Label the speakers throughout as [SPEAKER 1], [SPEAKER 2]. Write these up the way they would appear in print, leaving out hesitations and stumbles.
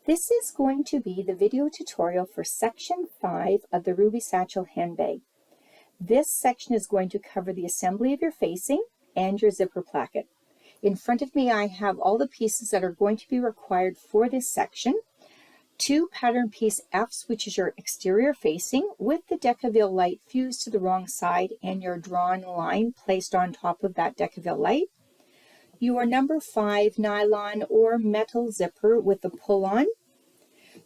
[SPEAKER 1] This is going to be the video tutorial for section 5 of the Ruby Satchel handbag. This section is going to cover the assembly of your facing and your zipper placket. In front of me I have all the pieces that are going to be required for this section. 2 pattern piece Fs, which is your exterior facing, with the Decaville light fused to the wrong side and your drawn line placed on top of that Decaville light. Your number 5 nylon or metal zipper with the pull-on.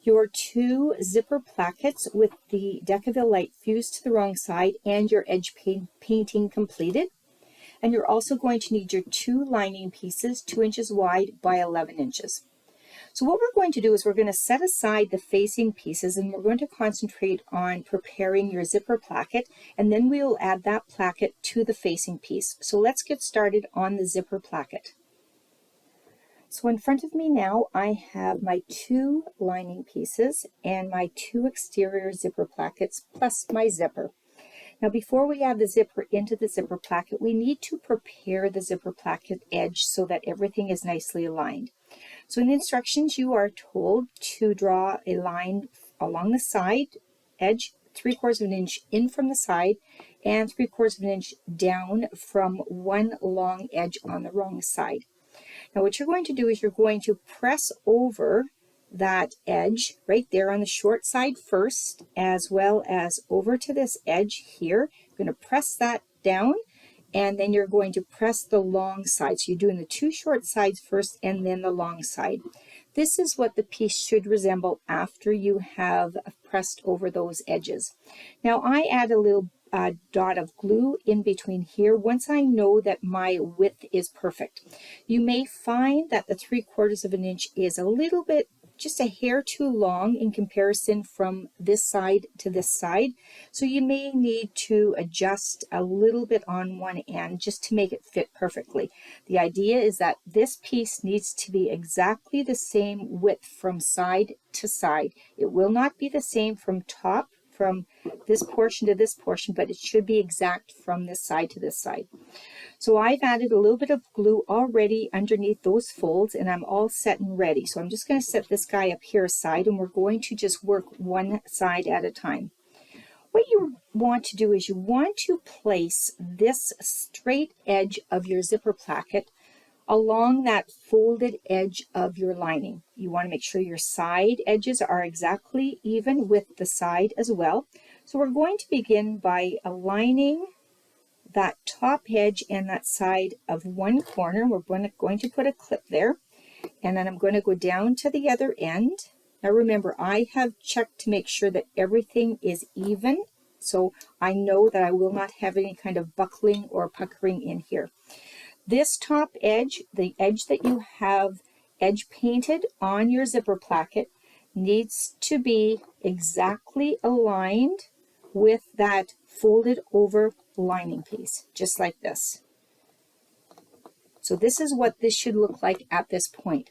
[SPEAKER 1] Your 2 zipper plackets with the Decaville light fused to the wrong side and your edge painting completed. And you're also going to need your 2 lining pieces 2 inches wide by 11 inches. So what we're going to do is we're going to set aside the facing pieces and we're going to concentrate on preparing your zipper placket, and then we'll add that placket to the facing piece. So let's get started on the zipper placket. So in front of me now I have my 2 lining pieces and my 2 exterior zipper plackets plus my zipper. Now before we add the zipper into the zipper placket, we need to prepare the zipper placket edge so that everything is nicely aligned. So in the instructions you are told to draw a line along the side edge 3/4 of an inch in from the side and 3/4 of an inch down from one long edge on the wrong side. Now what you're going to do is you're going to press over that edge right there on the short side first, as well as over to this edge here. You're going to press that down, and then you're going to press the long side. So you're doing the 2 short sides first and then the long side. This is what the piece should resemble after you have pressed over those edges. Now I add a little dot of glue in between here once I know that my width is perfect. You may find that the 3/4 of an inch is a little bit, just a hair too long in comparison from this side to this side. So you may need to adjust a little bit on one end just to make it fit perfectly. The idea is that this piece needs to be exactly the same width from side to side. It will not be the same from top, from this portion to this portion, but it should be exact from this side to this side. So I've added a little bit of glue already underneath those folds and I'm all set and ready. So I'm just going to set this guy up here aside and we're going to just work one side at a time. What you want to do is you want to place this straight edge of your zipper placket along that folded edge of your lining. You want to make sure your side edges are exactly even with the side as well. So we're going to begin by aligning that top edge and that side of one corner. We're going to put a clip there, and then I'm going to go down to the other end. Now remember, I have checked to make sure that everything is even, so I know that I will not have any kind of buckling or puckering in here. This top edge, the edge that you have edge painted on your zipper placket, needs to be exactly aligned with that folded over lining piece, just like this. So this is what this should look like at this point.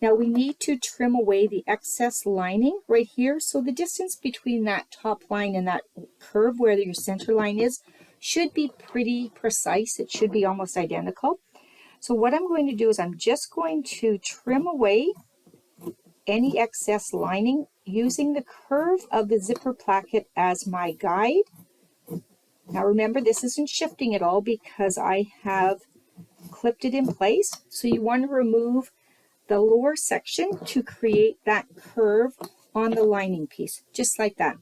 [SPEAKER 1] Now we need to trim away the excess lining right here. So the distance between that top line and that curve where your center line is should be pretty precise. It should be almost identical. So what I'm going to do is I'm just going to trim away any excess lining using the curve of the zipper placket as my guide. Now remember, this isn't shifting at all because I have clipped it in place. So you want to remove the lower section to create that curve on the lining piece, just like that.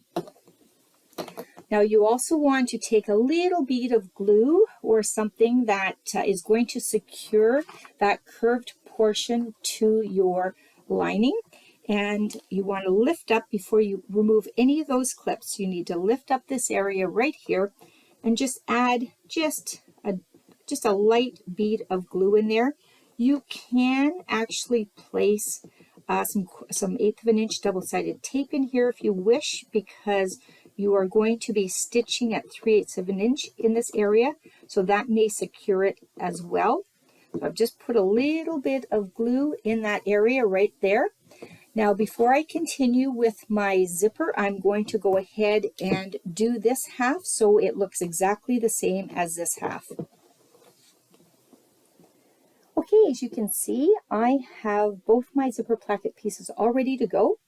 [SPEAKER 1] Now you also want to take a little bead of glue or something that is going to secure that curved portion to your lining. And you want to lift up before you remove any of those clips. You need to lift up this area right here and just add just a light bead of glue in there. You can actually place some 1/8 of an inch double-sided tape in here if you wish, because you are going to be stitching at 3/8 of an inch in this area, so that may secure it as well. So I've just put a little bit of glue in that area right there. Now before I continue with my zipper, I'm going to go ahead and do this half so it looks exactly the same as this half. Okay, as you can see, I have both my zipper placket pieces all ready to go.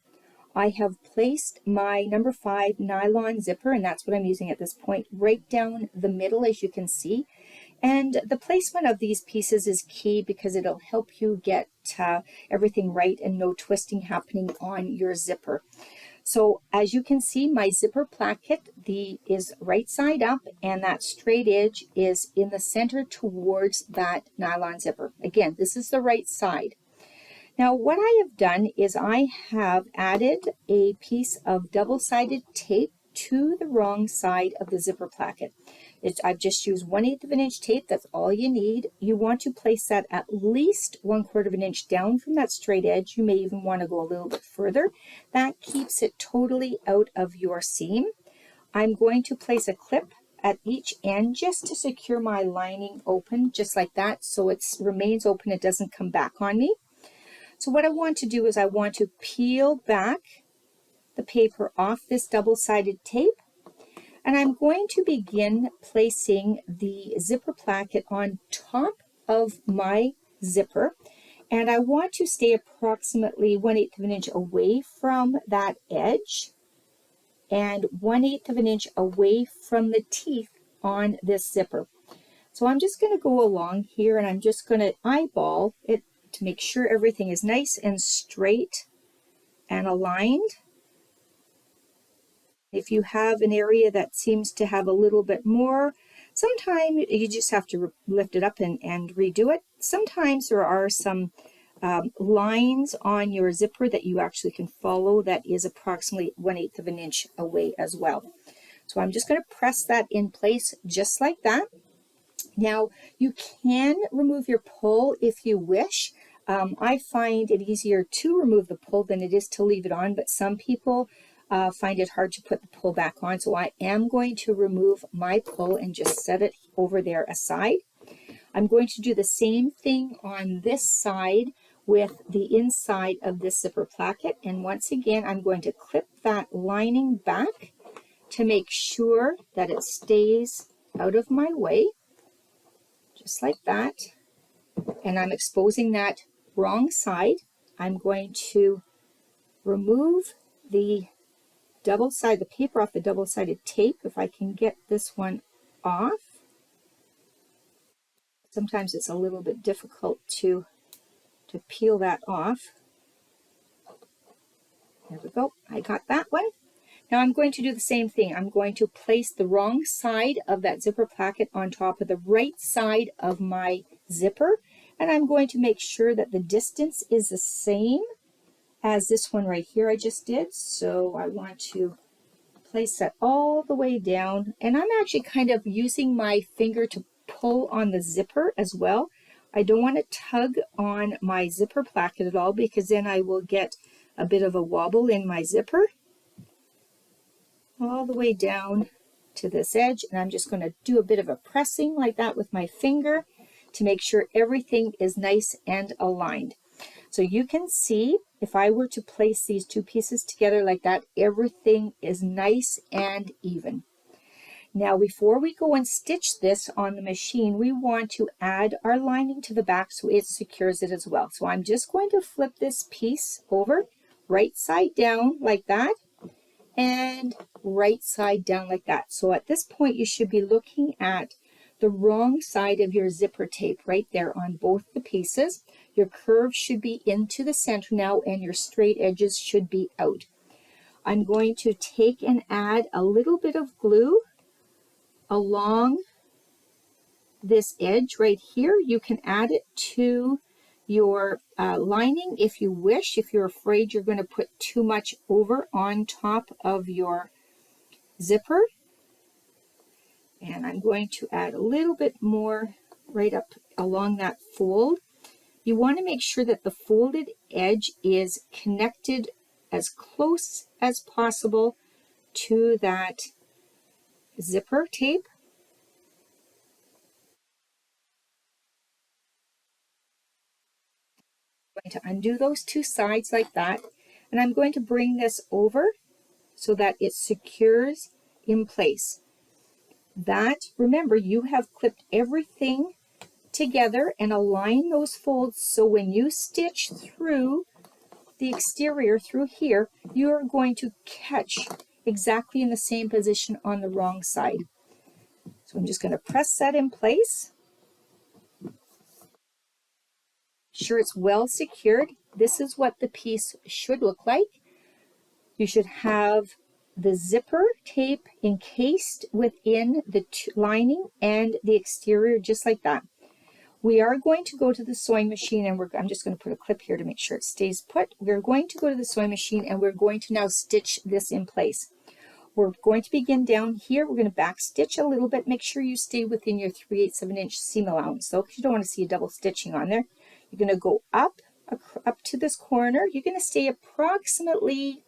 [SPEAKER 1] I have placed my number 5 nylon zipper, and that's what I'm using at this point, right down the middle, as you can see. And the placement of these pieces is key because it'll help you get everything right and no twisting happening on your zipper. So as you can see, my zipper placket is right side up, and that straight edge is in the center towards that nylon zipper. Again, this is the right side. Now what I have done is I have added a piece of double-sided tape to the wrong side of the zipper placket. I've just used 1/8 of an inch tape. That's all you need. You want to place that at least 1/4 of an inch down from that straight edge. You may even want to go a little bit further. That keeps it totally out of your seam. I'm going to place a clip at each end just to secure my lining open, just like that, so it remains open, it doesn't come back on me. So what I want to do is I want to peel back the paper off this double-sided tape, and I'm going to begin placing the zipper placket on top of my zipper, and I want to stay approximately 1/8 of an inch away from that edge and 1/8 of an inch away from the teeth on this zipper. So I'm just going to go along here, and I'm just going to eyeball it to make sure everything is nice and straight and aligned. If you have an area that seems to have a little bit more, sometimes you just have to lift it up and redo it. Sometimes there are some lines on your zipper that you actually can follow that is approximately 1/8 of an inch away as well. So I'm just going to press that in place just like that. Now you can remove your pull if you wish. I find it easier to remove the pull than it is to leave it on, but some people find it hard to put the pull back on. So I am going to remove my pull and just set it over there aside. I'm going to do the same thing on this side with the inside of this zipper placket. And once again, I'm going to clip that lining back to make sure that it stays out of my way, just like that. And I'm exposing that wrong side. I'm going to remove the paper off the double-sided tape, if I can get this one off. Sometimes it's a little bit difficult to peel that off. There we go, I got that one. Now I'm going to do the same thing. I'm going to place the wrong side of that zipper placket on top of the right side of my zipper, and I'm going to make sure that the distance is the same as this one right here I just did. So I want to place that all the way down, and I'm actually kind of using my finger to pull on the zipper as well. I don't want to tug on my zipper placket at all, because then I will get a bit of a wobble in my zipper. All the way down to this edge, and I'm just going to do a bit of a pressing like that with my finger to make sure everything is nice and aligned. So you can see, if I were to place these two pieces together like that, everything is nice and even. Now before we go and stitch this on the machine, we want to add our lining to the back so it secures it as well. So I'm just going to flip this piece over right side down like that, and right side down like that. So at this point you should be looking at the wrong side of your zipper tape right there on both the pieces. Your curve should be into the center now, and your straight edges should be out. I'm going to take and add a little bit of glue along this edge right here. You can add it to your lining if you wish, if you're afraid you're going to put too much over on top of your zipper. And I'm going to add a little bit more right up along that fold. You want to make sure that the folded edge is connected as close as possible to that zipper tape. I'm going to undo those two sides like that, and I'm going to bring this over so that it secures in place. That, remember, you have clipped everything together and align those folds so when you stitch through the exterior through here, you are going to catch exactly in the same position on the wrong side. So I'm just going to press that in place. Sure it's well secured. This is what the piece should look like. You should have the zipper tape encased within the lining and the exterior just like that. We are going to go to the sewing machine and I'm just going to put a clip here to make sure it stays put. We're going to go to the sewing machine and we're going to now stitch this in place. We're going to begin down here. We're going to back stitch a little bit. Make sure you stay within your 3/8 of an inch seam allowance though, because you don't want to see a double stitching on there. You're going to go up to this corner. You're going to stay approximately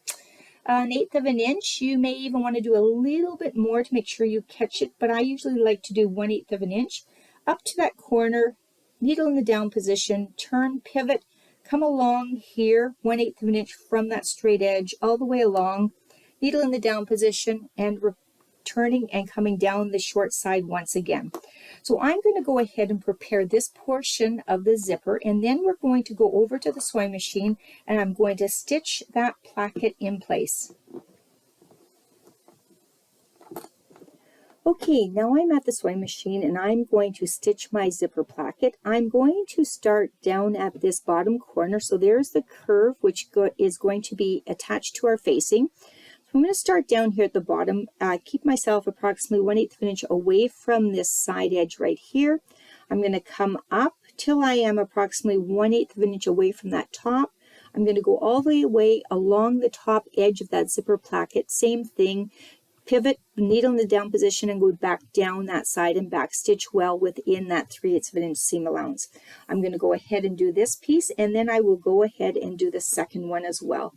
[SPEAKER 1] 1/8 of an inch. You may even want to do a little bit more to make sure you catch it, but I usually like to do 1/8 of an inch. Up to that corner, needle in the down position, turn, pivot, come along here 1/8 of an inch from that straight edge all the way along, needle in the down position and turning and coming down the short side once again. So I'm going to go ahead and prepare this portion of the zipper, and then we're going to go over to the sewing machine and I'm going to stitch that placket in place. Okay, now I'm at the sewing machine and I'm going to stitch my zipper placket. I'm going to start down at this bottom corner. So there's the curve which is going to be attached to our facing. So I'm going to start down here at the bottom, keep myself approximately 1/8 of an inch away from this side edge right here. I'm going to come up till I am approximately 1/8 of an inch away from that top. I'm going to go all the way along the top edge of that zipper placket. Same thing. Pivot, needle in the down position and go back down that side and back stitch well within that 3/8 of an inch seam allowance. I'm going to go ahead and do this piece and then I will go ahead and do the second one as well.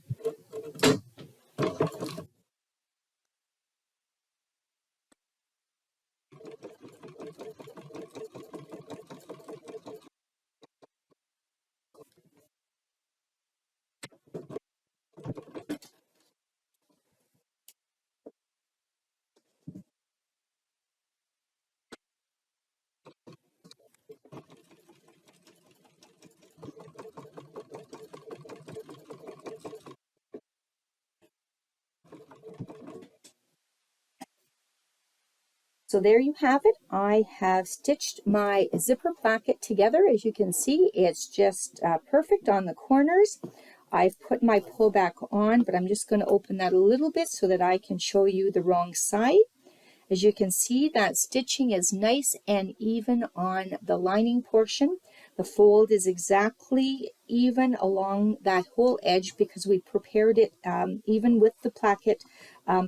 [SPEAKER 1] So there you have it. I have stitched my zipper placket together. As you can see, it's just perfect on the corners. I've put my pullback on, but I'm just going to open that a little bit so that I can show you the wrong side. As you can see, that stitching is nice and even on the lining portion. The fold is exactly even along that whole edge because we prepared it even with the placket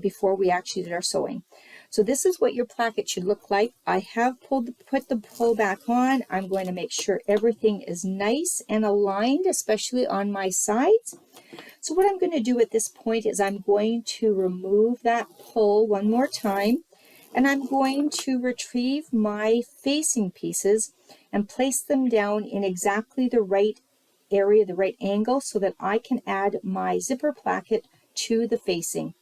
[SPEAKER 1] before we actually did our sewing. So this is what your placket should look like. I have put the pull back on. I'm going to make sure everything is nice and aligned, especially on my sides. So what I'm going to do at this point is I'm going to remove that pull one more time. And I'm going to retrieve my facing pieces and place them down in exactly the right area, the right angle, so that I can add my zipper placket to the facing.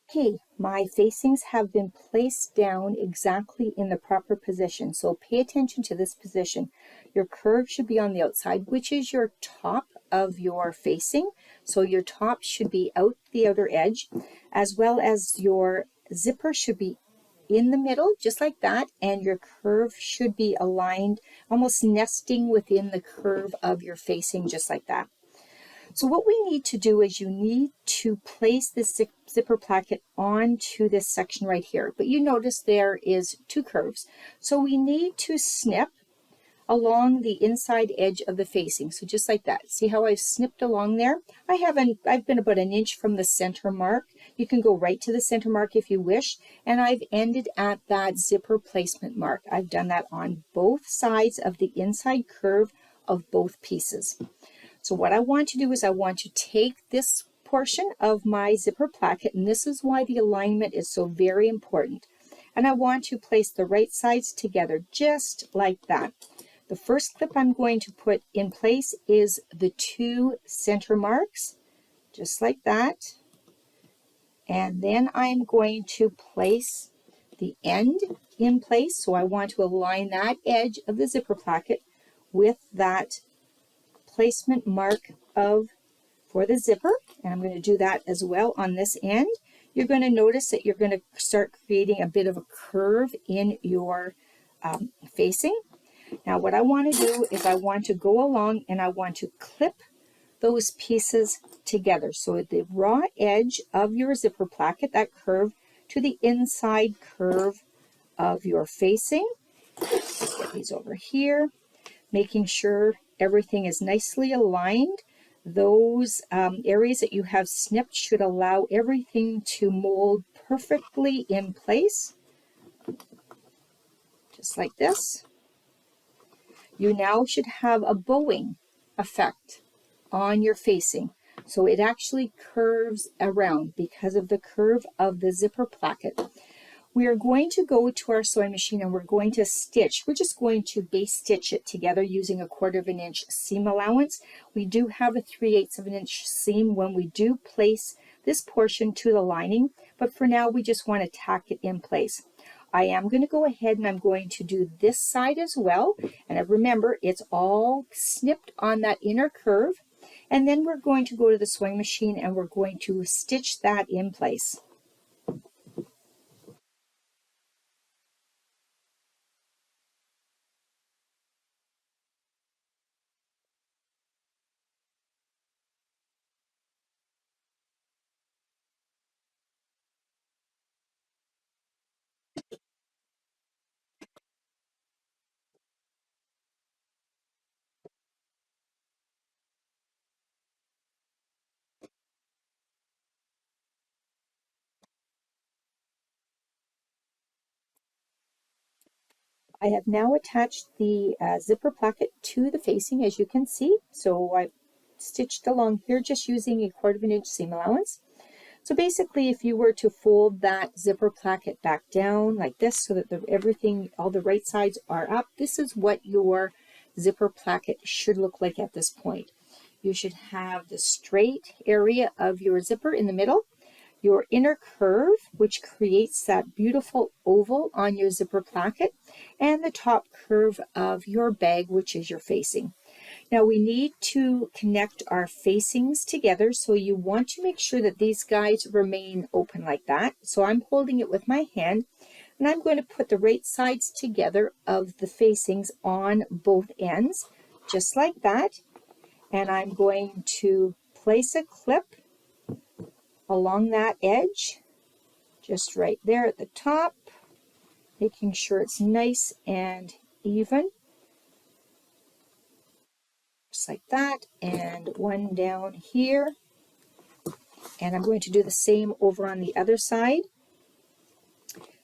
[SPEAKER 1] Okay, my facings have been placed down exactly in the proper position. So pay attention to this position. Your curve should be on the outside, which is your top of your facing. So your top should be out the outer edge, as well as your zipper should be in the middle, just like that, and your curve should be aligned, almost nesting within the curve of your facing, just like that. So what we need to do is you need to place this zipper placket onto this section right here. But you notice there is two curves. So we need to snip along the inside edge of the facing. So just like that. See how I've snipped along there? I've been about an inch from the center mark. You can go right to the center mark if you wish. And I've ended at that zipper placement mark. I've done that on both sides of the inside curve of both pieces. So what I want to do is I want to take this portion of my zipper placket, and this is why the alignment is so very important. And I want to place the right sides together just like that. The first clip I'm going to put in place is the two center marks, just like that. And then I'm going to place the end in place. So I want to align that edge of the zipper placket with that placement mark for the zipper, and I'm going to do that as well on this end. You're going to notice that you're going to start creating a bit of a curve in your facing. Now what I want to do is I want to go along and I want to clip those pieces together. So the raw edge of your zipper placket, that curve, to the inside curve of your facing. Get these over here, making sure everything is nicely aligned. Those areas that you have snipped should allow everything to mold perfectly in place, just like this. You now should have a bowing effect on your facing. So it actually curves around because of the curve of the zipper placket. We are going to go to our sewing machine and we're going to stitch. We're just going to base stitch it together using a 1/4 inch seam allowance. We do have a 3/8 inch seam when we do place this portion to the lining, but for now we just want to tack it in place. I am going to go ahead and I'm going to do this side as well. And remember, it's all snipped on that inner curve. And then we're going to go to the sewing machine and we're going to stitch that in place. I have now attached the zipper placket to the facing, as you can see. So I've stitched along here just using a 1/4 inch seam allowance. So basically, if you were to fold that zipper placket back down like this so that everything, all the right sides are up, this is what your zipper placket should look like at this point. You should have the straight area of your zipper in the middle, your inner curve, which creates that beautiful oval on your zipper placket, and the top curve of your bag, which is your facing. Now we need to connect our facings together, so you want to make sure that these guys remain open like that. So I'm holding it with my hand, and I'm going to put the right sides together of the facings on both ends, just like that. And I'm going to place a clip along that edge, just right there at the top, making sure it's nice and even, just like that, and one down here. And I'm going to do the same over on the other side.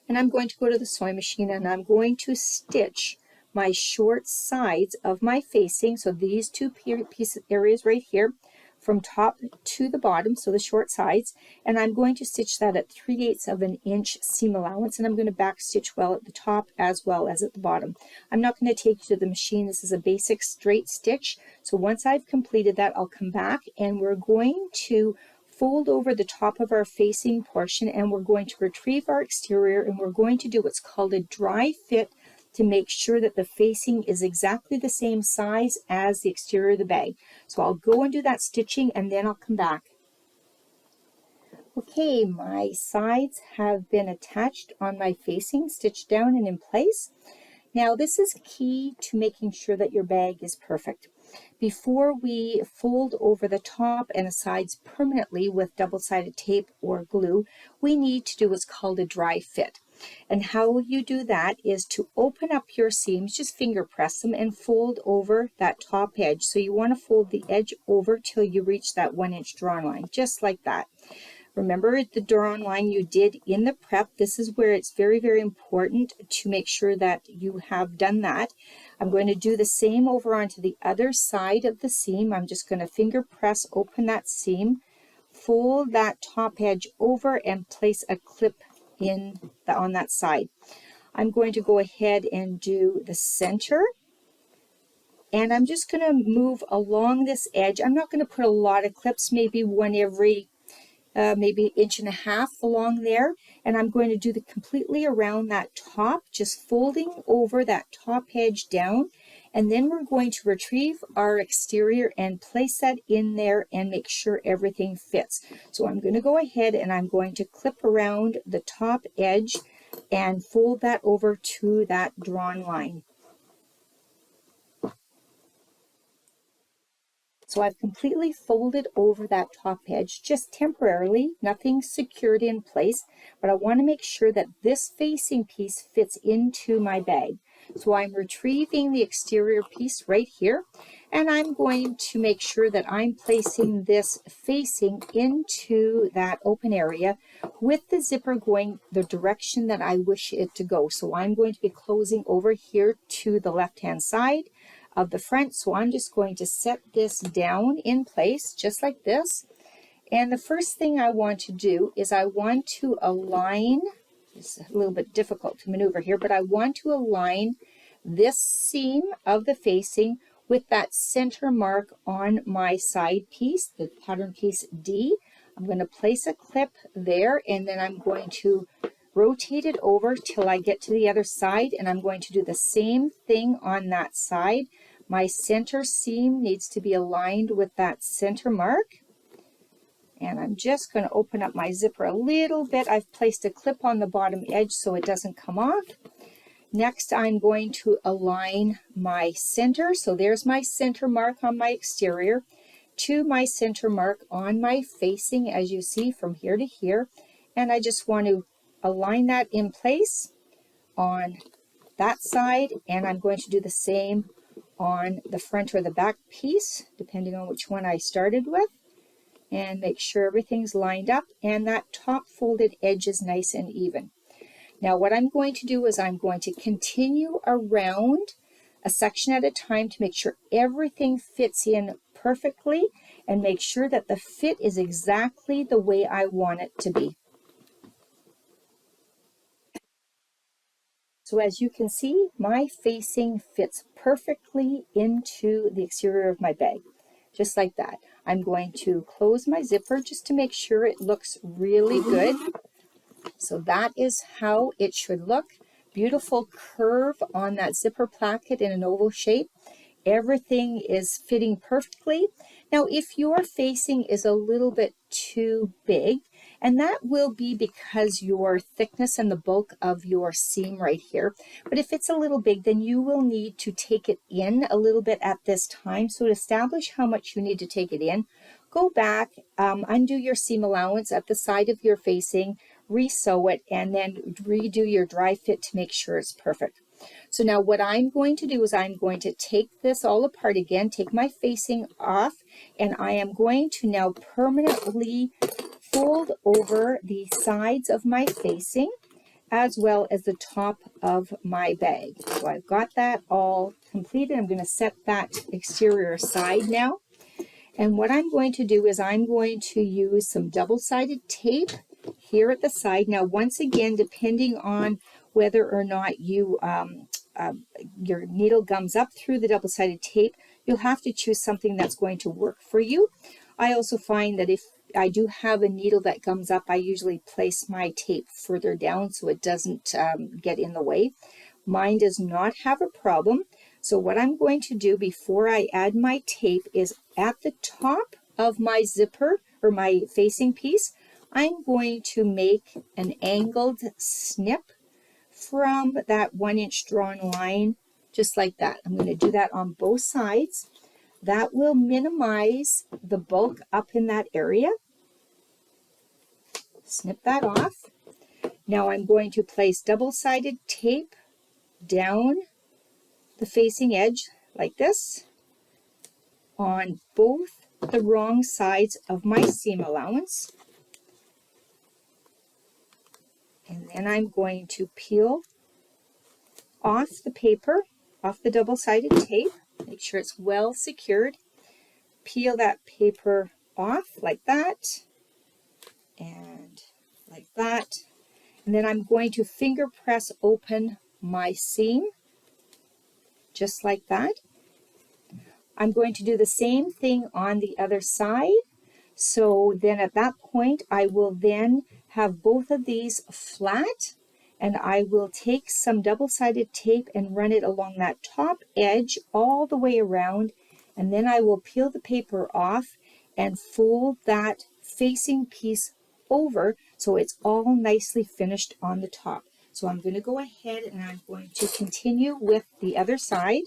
[SPEAKER 1] And I'm going to go to the sewing machine and I'm going to stitch my short sides of my facing, so these two pieces areas right here, from top to the bottom, so the short sides, and I'm going to stitch that at 3/8 inch seam allowance, and I'm going to back stitch well at the top as well as at the bottom. I'm not going to take you to the machine. This is a basic straight stitch. So once I've completed that, I'll come back and we're going to fold over the top of our facing portion, and we're going to retrieve our exterior, and we're going to do what's called a dry fit to make sure that the facing is exactly the same size as the exterior of the bag. So I'll go and do that stitching and then I'll come back. Okay, my sides have been attached on my facing, stitched down and in place. Now this is key to making sure that your bag is perfect. Before we fold over the top and the sides permanently with double-sided tape or glue, we need to do what's called a dry fit. And how you do that is to open up your seams, just finger press them and fold over that top edge. So you want to fold the edge over till you reach that 1 inch drawn line, just like that. Remember the drawn line you did in the prep. This is where it's very, very important to make sure that you have done that. I'm going to do the same over onto the other side of the seam. I'm just going to finger press open that seam, fold that top edge over and place a clip on that side. I'm going to go ahead and do the center, and I'm just going to move along this edge. I'm not going to put a lot of clips, maybe one every maybe 1.5 inches along there, and I'm going to do the completely around that top, just folding over that top edge down, and then we're going to retrieve our exterior and place that in there and make sure everything fits. So I'm going to go ahead and I'm going to clip around the top edge and fold that over to that drawn line. So I've completely folded over that top edge, just temporarily, nothing secured in place, but I want to make sure that this facing piece fits into my bag. So I'm retrieving the exterior piece right here, and I'm going to make sure that I'm placing this facing into that open area with the zipper going the direction that I wish it to go. So I'm going to be closing over here to the left-hand side of the front. So I'm just going to set this down in place just like this. And the first thing I want to do is I want to align, it's a little bit difficult to maneuver here, but I want to align this seam of the facing with that center mark on my side piece, the pattern piece D. I'm going to place a clip there, and then I'm going to rotate it over till I get to the other side, and I'm going to do the same thing on that side. My center seam needs to be aligned with that center mark. And I'm just going to open up my zipper a little bit. I've placed a clip on the bottom edge so it doesn't come off. Next, I'm going to align my center. So there's my center mark on my exterior to my center mark on my facing, as you see from here to here. And I just want to align that in place on that side, and I'm going to do the same on the front or the back piece, depending on which one I started with, and make sure everything's lined up and that top folded edge is nice and even. Now what I'm going to do is I'm going to continue around a section at a time to make sure everything fits in perfectly and make sure that the fit is exactly the way I want it to be. So as you can see, my facing fits perfectly into the exterior of my bag, just like that. I'm going to close my zipper just to make sure it looks really good. So that is how it should look. Beautiful curve on that zipper placket in an oval shape. Everything is fitting perfectly. Now, if your facing is a little bit too big, and that will be because your thickness and the bulk of your seam right here, but if it's a little big, then you will need to take it in a little bit at this time. So to establish how much you need to take it in, go back, undo your seam allowance at the side of your facing, re-sew it, and then redo your dry fit to make sure it's perfect. So now what I'm going to do is I'm going to take this all apart again, take my facing off, and I am going to now permanently fold over the sides of my facing as well as the top of my bag. So I've got that all completed. I'm going to set that exterior aside now. And what I'm going to do is I'm going to use some double-sided tape here at the side. Now, once again, depending on whether or not you your needle gums up through the double-sided tape, you'll have to choose something that's going to work for you. I also find that if I do have a needle that gums up, I usually place my tape further down so it doesn't get in the way. Mine does not have a problem. So what I'm going to do before I add my tape is at the top of my zipper or my facing piece, I'm going to make an angled snip from that 1-inch drawn line, just like that. I'm going to do that on both sides. That will minimize the bulk up in that area. Snip that off. Now I'm going to place double-sided tape down the facing edge like this on both the wrong sides of my seam allowance. And then I'm going to peel off the paper, off the double-sided tape, make sure it's well secured. Peel that paper off like that and like that. And then I'm going to finger press open my seam, just like that. I'm going to do the same thing on the other side. So then at that point, I will then have both of these flat, and I will take some double-sided tape and run it along that top edge all the way around, and then I will peel the paper off and fold that facing piece over so it's all nicely finished on the top. So I'm going to go ahead and I'm going to continue with the other side.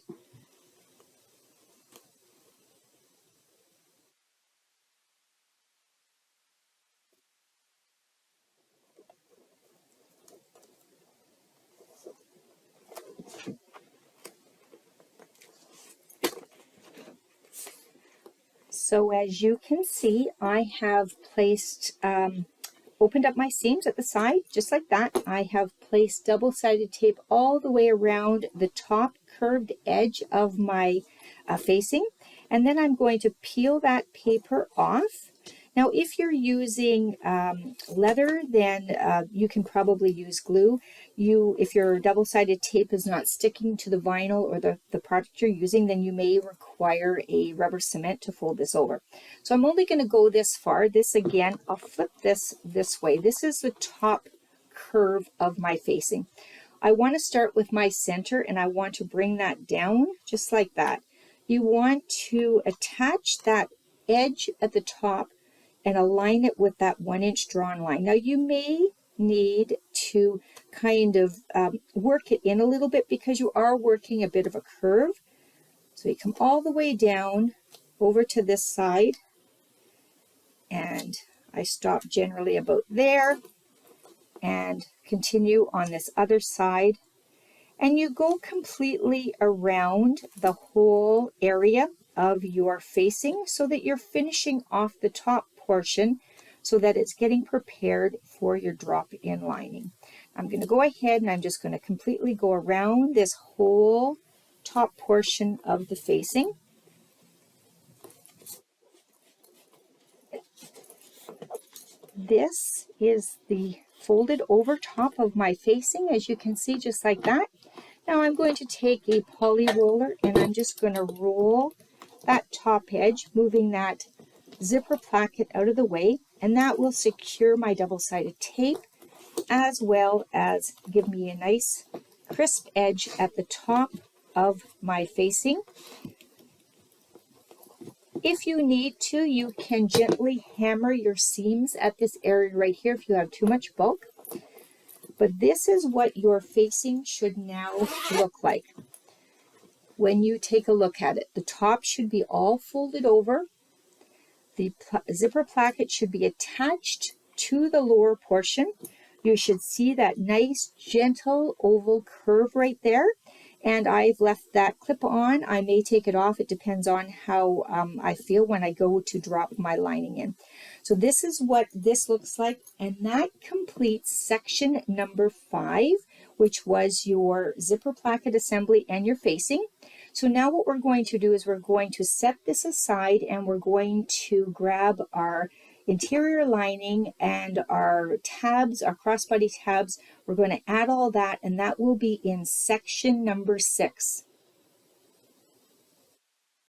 [SPEAKER 1] So as you can see, I have placed, opened up my seams at the side, just like that. I have placed double-sided tape all the way around the top curved edge of my facing. And then I'm going to peel that paper off. Now, if you're using leather, then you can probably use glue. If your double-sided tape is not sticking to the vinyl or the product you're using, then you may require a rubber cement to fold this over. So I'm only going to go this far. This again, I'll flip this way. This is the top curve of my facing. I want to start with my center and I want to bring that down just like that. You want to attach that edge at the top and align it with that 1-inch drawn line. Now you may need to kind of work it in a little bit because you are working a bit of a curve. So you come all the way down over to this side and I stop generally about there and continue on this other side. And you go completely around the whole area of your facing so that you're finishing off the top portion so that it's getting prepared for your drop-in lining. I'm going to go ahead and I'm just going to completely go around this whole top portion of the facing. This is the folded over top of my facing, as you can see, just like that. Now I'm going to take a poly roller and I'm just going to roll that top edge, moving that zipper placket out of the way, and that will secure my double-sided tape as well as give me a nice crisp edge at the top of my facing. If you need to, you can gently hammer your seams at this area right here if you have too much bulk. But this is what your facing should now look like. When you take a look at it, the top should be all folded over. The zipper placket should be attached to the lower portion. You should see that nice, gentle oval curve right there. And I've left that clip on. I may take it off. It depends on how I feel when I go to drop my lining in. So this is what this looks like. And that completes section number 5, which was your zipper placket assembly and your facing. So now what we're going to do is we're going to set this aside and we're going to grab our interior lining and our tabs, our crossbody tabs. We're going to add all that, and that will be in section number 6.